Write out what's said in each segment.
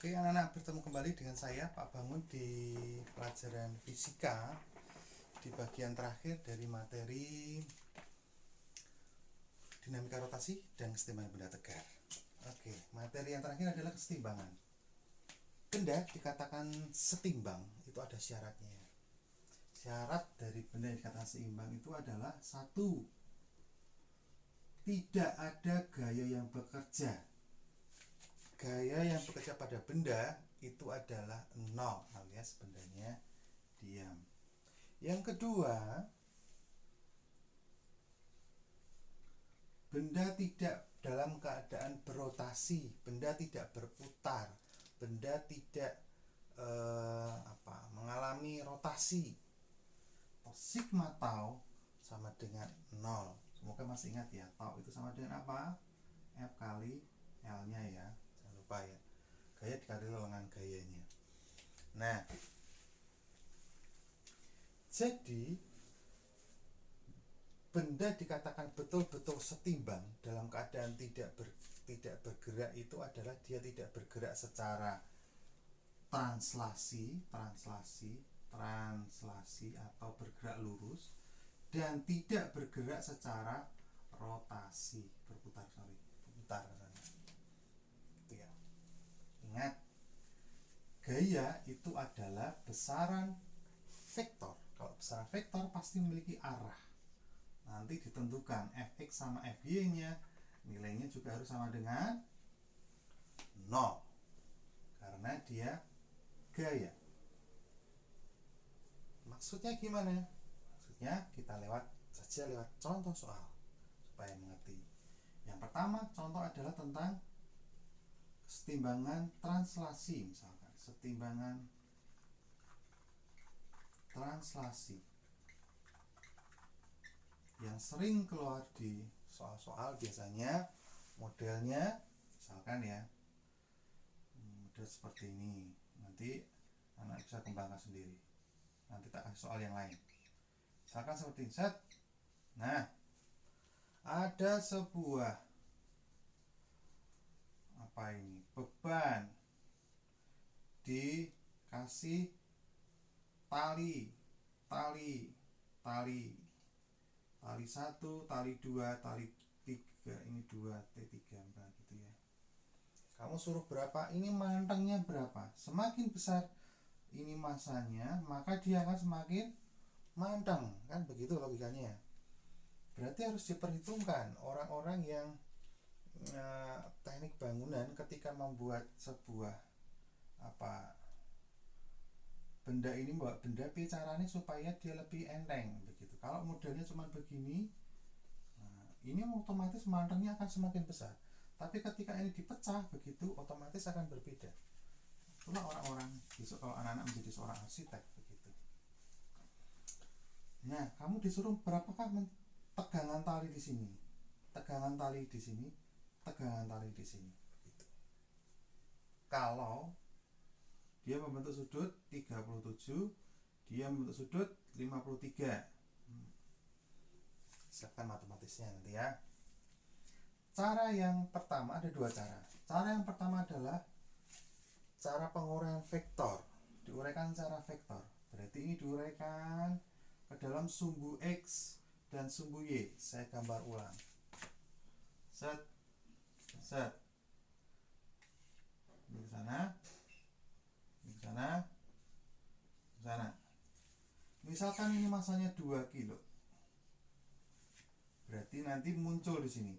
Oke anak-anak, bertemu kembali dengan saya Pak Bangun di pelajaran fisika di bagian terakhir dari materi dinamika rotasi dan kesetimbangan benda tegar. Oke, materi yang terakhir adalah kesetimbangan. Benda dikatakan setimbang itu ada syaratnya. Syarat dari benda yang dikatakan seimbang itu adalah satu, tidak ada gaya yang bekerja. Gaya yang bekerja pada benda itu adalah 0 alias bendanya diam. Yang kedua, benda tidak dalam keadaan berotasi, benda tidak berputar, benda tidak mengalami rotasi. Sigma tau sama dengan 0. Semoga masih ingat ya, tau itu sama dengan apa? F kali L-nya ya. Jangan lupa ya. Gaya dikali lengan gayanya. Nah, jadi benda dikatakan betul-betul setimbang dalam keadaan tidak bergerak itu adalah dia tidak bergerak secara translasi atau bergerak lurus, dan tidak bergerak secara rotasi, berputar itu ya. Ingat, gaya itu adalah besaran vektor. Kalau besaran vektor pasti memiliki arah. Nanti ditentukan fx sama fy nya nilainya juga harus sama dengan 0 karena dia gaya. Maksudnya gimana? Maksudnya kita lewat contoh soal supaya mengerti. Yang pertama contoh adalah tentang kesetimbangan translasi, misalkan kesetimbangan translasi yang sering keluar di soal-soal. Biasanya modelnya misalkan ya model seperti ini. Nanti anak bisa kembangkan sendiri, nanti tak kasih soal yang lain. Misalkan seperti ini, set. Nah, ada sebuah beban dikasih tali 1, tali 2, tali 3, ini 2, T3, 4 gitu ya. Kamu suruh berapa? Ini mantengnya berapa? Semakin besar ini masanya, maka dia akan semakin manteng, kan begitu logikanya. Berarti harus diperhitungkan orang-orang yang teknik bangunan ketika membuat sebuah benda ini, membuat benda caranya supaya dia lebih enteng begitu. Kalau modelnya cuma begini, ini otomatis mantengnya akan semakin besar. Tapi ketika ini dipecah begitu, otomatis akan berbeda. Itulah orang-orang besok kalau anak-anak menjadi seorang arsitek begitu. Nah, kamu disuruh berapakah tegangan tali di sini, tegangan tali di sini, tegangan tali di sini gitu. Kalau dia membentuk sudut 37, dia membentuk sudut 53. Siapkan matematisnya nanti ya. Cara yang pertama, ada dua cara. Cara yang pertama adalah cara penguraian vektor. Diuraikan secara vektor. Berarti ini diuraikan ke dalam sumbu X dan sumbu Y. Saya gambar ulang. Set. Ini ke sana. Ini ke sana. Ke sana. Misalkan ini masanya 2 kilo. Berarti nanti muncul di sini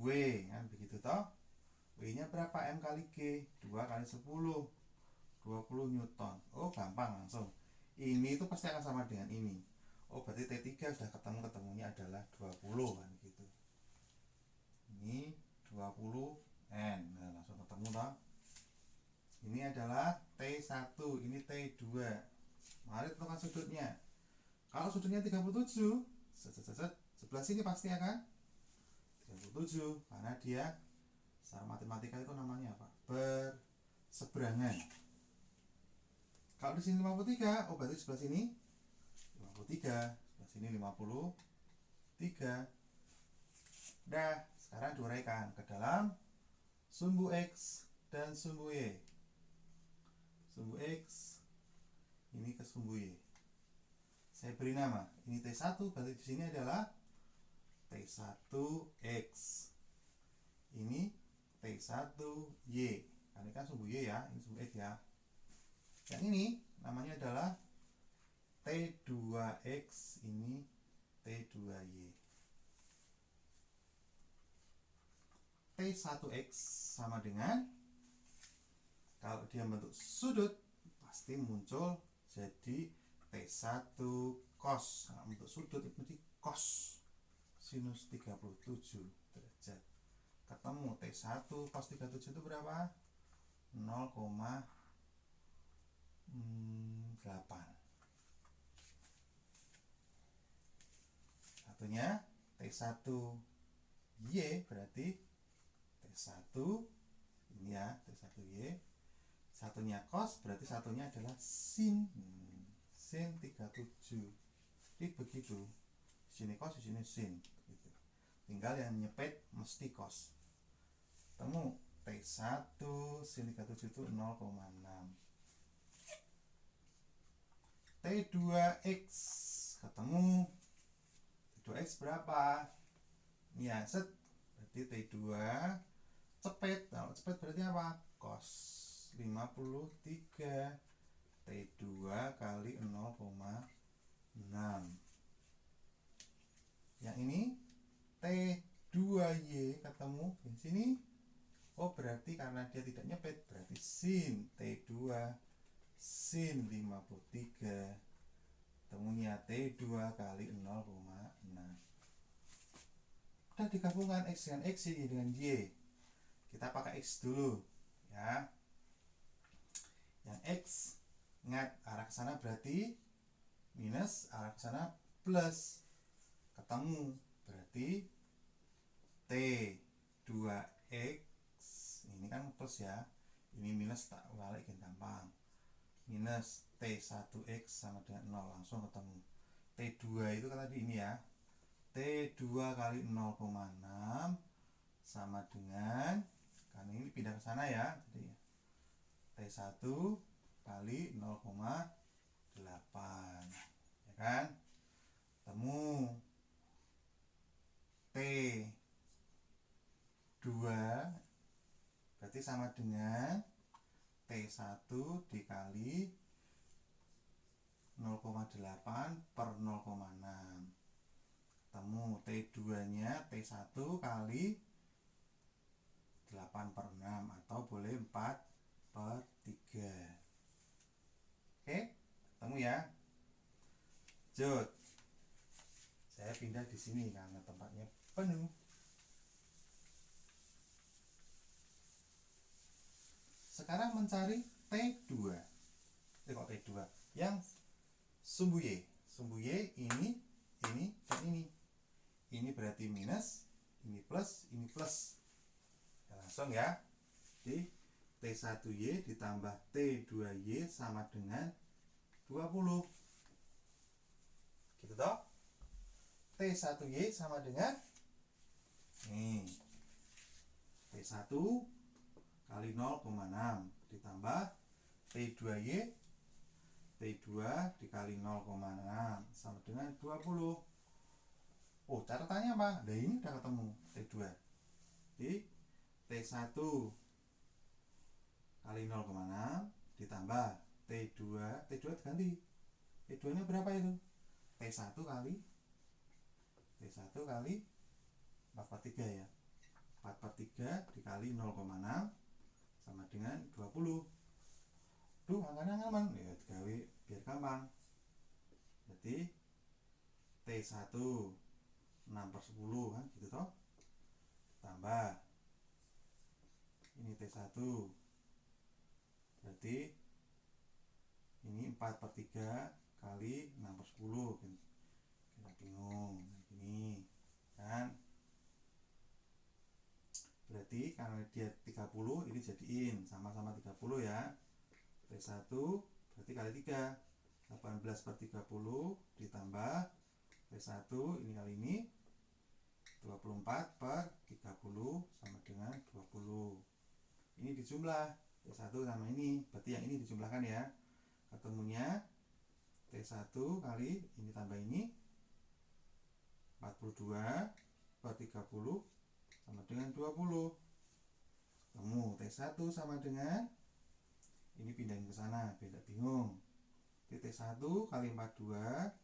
W, kan begitu toh? W-nya berapa? M kali G, 2 kali 10, 20 Newton. Oh, gampang langsung. Ini itu pasti akan sama dengan ini. Oh, berarti T3 sudah ketemunya adalah 20 kan gitu. Ini 20 N. Nah, langsung ketemu toh. Ini adalah T1, ini T2. Mari tentukan sudutnya. Kalau sudutnya 37, sebelah sini pasti akan 37 karena dia secara matematika itu namanya apa? Berseberangan. Kalau di sini 53, oh berarti sebelah sini 53, sebelah sini 53. Dah, sekarang diuraikan ke dalam sumbu X dan sumbu Y. sumbu X, ini ke sumbu Y. Saya beri nama, ini T1, berarti di sini adalah T1X. Ini T1Y. Ini kan sumbu Y ya, ini sumbu X ya. Yang ini namanya adalah T2X, ini T2Y. T1X sama dengan, kalau dia bentuk sudut pasti muncul jadi T1 cos. Nah, bentuk sudut itu berarti cos sinus 37 derajat. Ketemu T1 cos 37 itu berapa? 0,8. Satunya T1Y berarti T1 ini ya, T1Y. Satunya cos berarti satunya adalah sin 37. Jadi begitu. Di sini cos, di sini sin gitu. Tinggal yang nyepet mesti cos. Temu T1 sin 37 itu 0,6. T2X ketemu. T2X berapa? Ini ya, set. Berarti T2 cepet. Kalau cepet berarti apa? Cos 53 T2 kali 0,6. Yang ini T2Y ketemu di sini. Oh, berarti karena dia tidak nyepet, berarti sin T2 sin 53. Temunya T2 kali 0,6. Udah digabungkan X dengan X, Y dengan Y. Kita pakai X dulu ya. Yang X, ingat arah ke sana berarti minus, arah ke sana plus. Ketemu berarti T2X ini kan plus ya. Ini minus tak balikin gampang. Minus T1X sama dengan 0, langsung ketemu. T2 itu kan tadi ini ya. T2 kali 0,6 sama dengan, kan ini pindah ke sana ya. Jadi T1 kali 0,8. Ya kan? Temu T2 berarti sama dengan T1 dikali 0,8 per 0,6. Ketemu T2 nya T1 kali 8 per 6 atau boleh 4 per 3. Oke, ketemu ya. Lanjut. Saya pindah di sini karena tempatnya penuh. Sekarang mencari T2. Kok T2? Yang sumbu Y. Sumbu Y ini, dan ini. Ini berarti minus, ini plus, ini plus. Ya, langsung ya. Jadi T1Y ditambah T2Y sama dengan 20. Gitu toh? T1Y sama dengan nih, T1 kali 0,6 ditambah T2Y, T2 dikali 0,6 sama dengan 20. Oh, catatannya apa? Nah, ini udah ketemu T2. Jadi T1 kali 0,6 ditambah T2 diganti. T2 nya berapa itu? T1 kali 4 per 3 ya. 4 per 3 dikali 0,6 sama dengan 20. Duh, angkanya aman. Ya, gawe biar gampang. Jadi T1 6 per 10 kan gitu toh. Tambah ini T1 berarti ini 4 per 3 kali 6 per 10. Kita bingung ini kan. Berarti karena dia 30, ini jadiin sama-sama 30 ya. T1 berarti kali 3, 18 per 30 ditambah T1 ini kali ini 24 per 30 sama dengan 20. Ini dijumlah T1 sama ini, berarti yang ini dijumlahkan ya. Ketemunya T1 kali ini tambah ini 42 per 30 sama dengan 20. Ketemu T1 sama dengan ini, pindahin ke sana biar bingung. T1 kali 42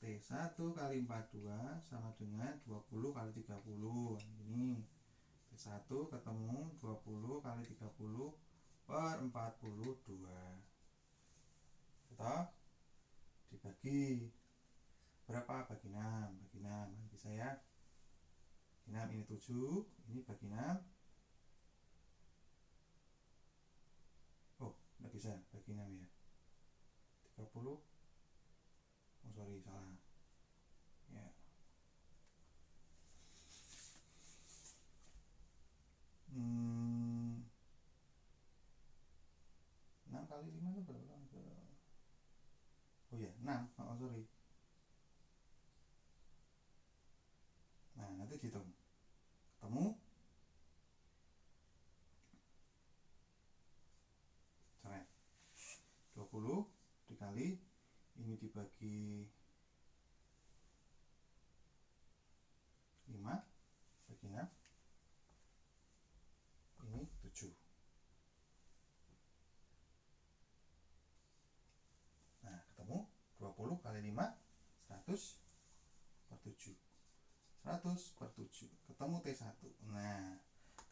T1 kali 42 sama dengan 20 kali 30. Ini T1 ketemu 20 kali 30 per 42. Betul? Dibagi berapa? Bagi 6. Bagi 6 bisa ya. 6 ini 7, ini bagi 6. Oh, nggak bisa bagi 6 ya. 30. Oh sorry, salah ya. 6 kali 5 itu berapa? Oh ya, 6. Oh sorry. Nah, nanti dihitung. Ketemu 20 dikali ini dibagi 5 bagi 6, ini 7. Nah, ketemu 20 kali 5 100 per 7. 100 per 7. Ketemu T1. Nah,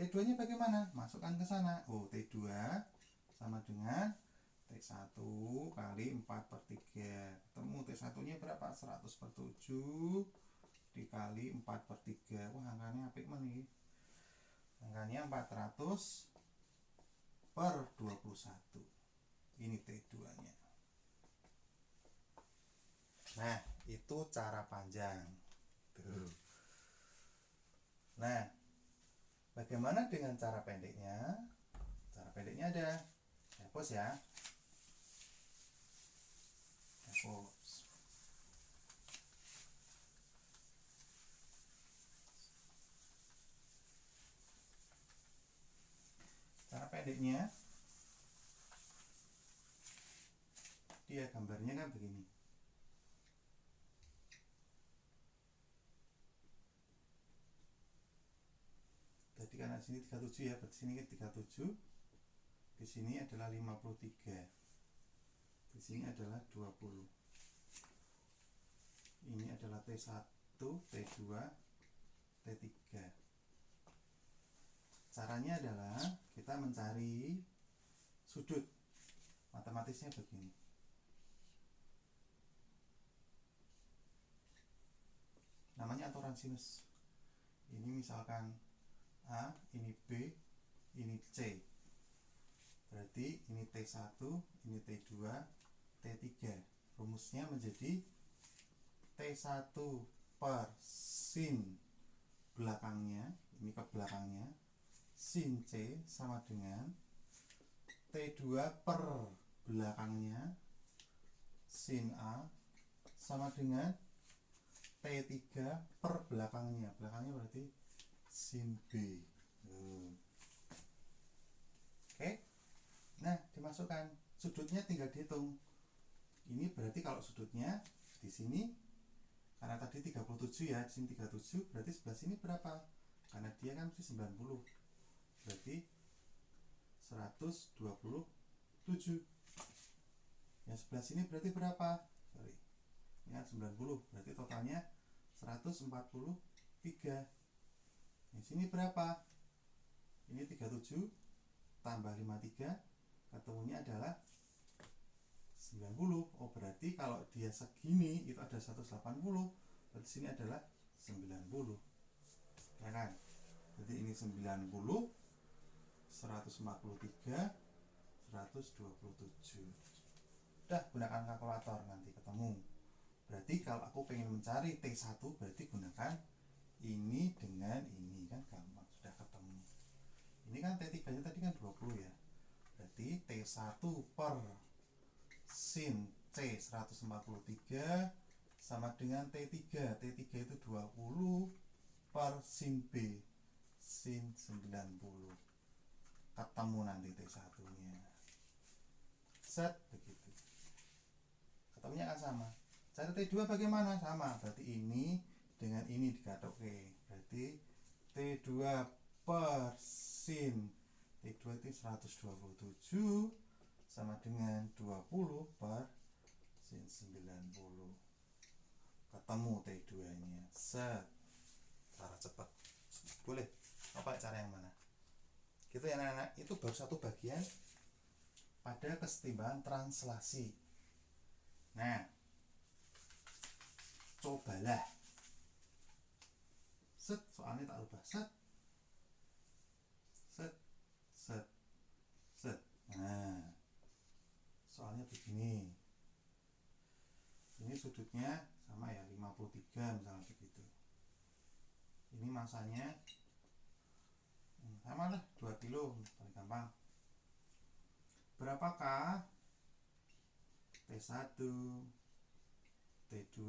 T2 nya bagaimana? Masukkan ke sana. Oh, T2 sama dengan T1 kali 4 per 3. Ketemu T1 nya berapa? 100 per 7 dikali 4 per 3. Wah, angkanya apik mana? Angkanya 400 per 21. Ini T2 nya. Nah, itu cara panjang. Tuh. Nah, bagaimana dengan cara pendeknya? Cara pendeknya ada. Hapus ya. Hapus. Cara pendeknya, dia gambarnya kan begini. Jadi karena sini 37 ya, berarti sini 37. Di sini adalah 53. Di sini adalah 20. Ini adalah T1, T2, T3. Caranya adalah kita mencari sudut. Matematisnya begini. Namanya aturan sinus. Ini misalkan A, ini B, ini C. Berarti ini T1, ini T2, T3. Rumusnya menjadi T1 per sin belakangnya, ini ke belakangnya, sin C sama dengan T2 per belakangnya, sin A sama dengan T3 per belakangnya. Belakangnya berarti sin B. Oke. Nah, dimasukkan. Sudutnya tinggal dihitung. Ini berarti kalau sudutnya di sini, karena tadi 37 ya, di sini 37, berarti sebelah sini berapa? Karena dia kan mesti 90. Berarti 127. Yang sebelah sini berarti berapa? Sorry. Ya, 90. Berarti totalnya 143. Di sini berapa? Ini 37 tambah 53, ketemunya adalah 90. Oh, berarti kalau dia segini itu ada 180. Berarti sini adalah 90. Ya kan? Jadi ini 90, 143, 127. Udah, gunakan kalkulator nanti ketemu. Berarti kalau aku pengen mencari T1, berarti gunakan ini dengan ini, kan gampang, sudah ketemu. Ini kan T3 nya tadi kan 20 ya. Berarti T1 per sin C 143 sama dengan T3. T3 itu 20 per sin B sin 90. Ketemu nanti T1 nya. Set, begitu. Ketemunya kan sama. Cari T2 bagaimana? Sama, berarti ini dengan ini dikatoke. Berarti T2 per sin T2 itu 127 sama dengan 20 per sin 90. Ketemu T2 nya. Set. Cara cepat. Boleh. Apa cara yang mana? Gitu ya anak-anak. Itu baru satu bagian pada kesetimbangan translasi. Nah, cobalah. Set, soalnya tak rubah. Set. Set. Set. Set. Nah, soalnya begini. Ini sudutnya sama ya, 53 misalnya begitu. Ini masanya sama lah, 2 kilo paling gampang. Berapakah T1, T2,